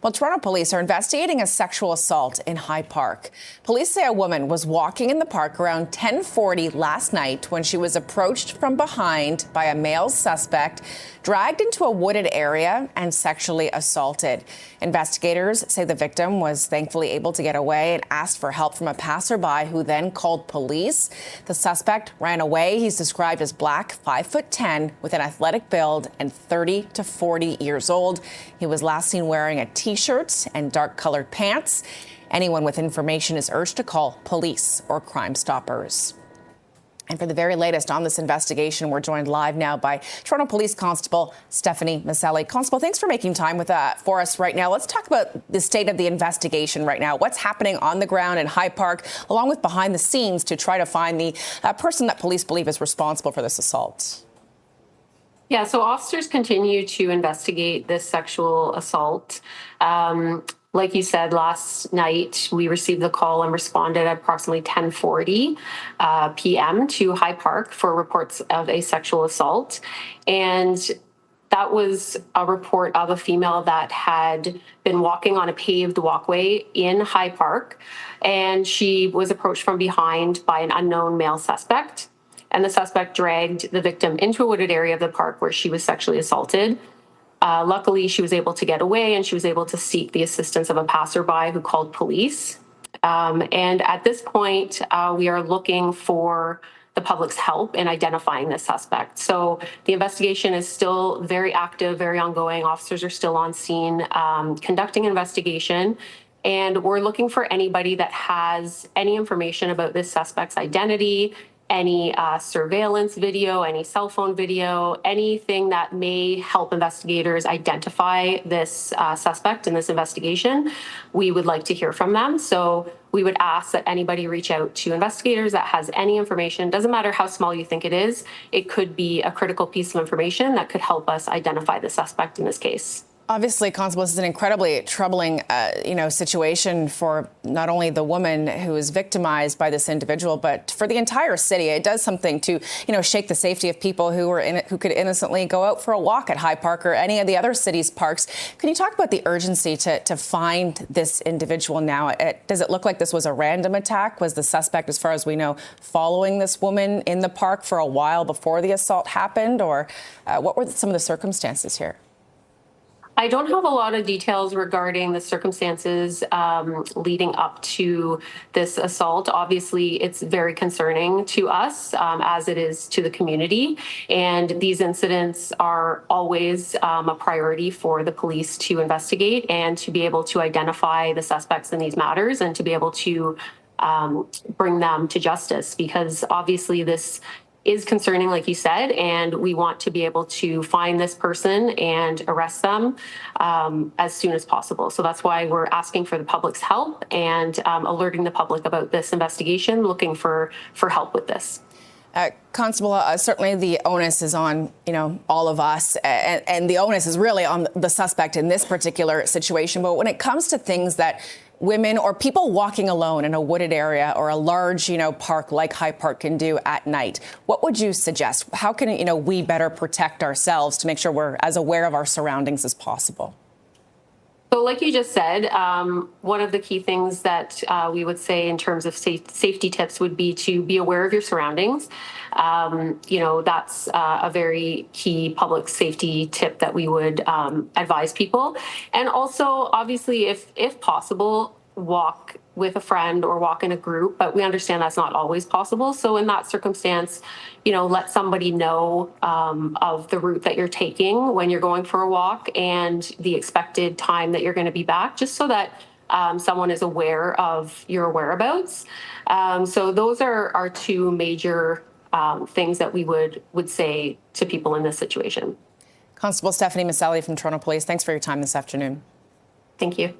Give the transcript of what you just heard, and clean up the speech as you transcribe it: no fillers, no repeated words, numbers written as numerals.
Well, Toronto police are investigating a sexual assault in High Park. Police say a woman was walking in the park around 10:40 last night when she was approached from behind by a male suspect, dragged into a wooded area and sexually assaulted. Investigators say the victim was thankfully able to get away and asked for help from a passerby who then called police. The suspect ran away. He's described as black, 5'10", with an athletic build and 30 to 40 years old. He was last seen wearing a T-shirt and dark-colored pants. Anyone with information is urged to call police or Crime Stoppers. And for the very latest on this investigation, we're joined live now by Toronto Police Constable Stephanie Miceli. Constable, thanks for making time for us right now. Let's talk about the state of the investigation right now. What's happening on the ground in High Park, along with behind the scenes, to try to find the person that police believe is responsible for this assault? Yeah, so officers continue to investigate this sexual assault. Like you said, last night we received the call and responded at approximately 10:40 p.m. to High Park for reports of a sexual assault. And that was a report of a female that had been walking on a paved walkway in High Park, and she was approached from behind by an unknown male suspect. And the suspect dragged the victim into a wooded area of the park where she was sexually assaulted. Luckily, she was able to get away, and she was able to seek the assistance of a passerby who called police. And at this point, we are looking for the public's help in identifying this suspect. So the investigation is still very active, very ongoing. Officers are still on scene conducting investigation. And we're looking for anybody that has any information about this suspect's identity, any surveillance video, any cell phone video, anything that may help investigators identify this suspect in this investigation. We would like to hear from them. So we would ask that anybody reach out to investigators that has any information. Doesn't matter how small you think it is. It could be a critical piece of information that could help us identify the suspect in this case. Obviously, Constable, this is an incredibly troubling, situation for not only the woman who is victimized by this individual, but for the entire city. It does something to, shake the safety of people who could innocently go out for a walk at High Park or any of the other city's parks. Can you talk about the urgency to find this individual now? Does it look like this was a random attack? Was the suspect, as far as we know, following this woman in the park for a while before the assault happened? Or what were some of the circumstances here? I don't have a lot of details regarding the circumstances leading up to this assault. Obviously, it's very concerning to us, as it is to the community. And these incidents are always a priority for the police to investigate and to be able to identify the suspects in these matters and to be able to bring them to justice, because obviously this is concerning, like you said, and we want to be able to find this person and arrest them as soon as possible. So that's why we're asking for the public's help and alerting the public about this investigation, looking for help with this. Constable, certainly the onus is on, all of us, and the onus is really on the suspect in this particular situation. But when it comes to things that women or people walking alone in a wooded area or a large, park like High Park can do at night, what would you suggest? How can, we better protect ourselves to make sure we're as aware of our surroundings as possible? So like you just said, one of the key things that we would say in terms of safety tips would be to be aware of your surroundings. That's a very key public safety tip that we would advise people. And also, obviously, if possible, walk with a friend or walk in a group, but we understand that's not always possible. So in that circumstance, let somebody know of the route that you're taking when you're going for a walk and the expected time that you're going to be back, just so that someone is aware of your whereabouts. So those are our two major things that we would say to people in this situation. Constable Stephanie Miceli from Toronto Police, thanks for your time this afternoon. Thank you.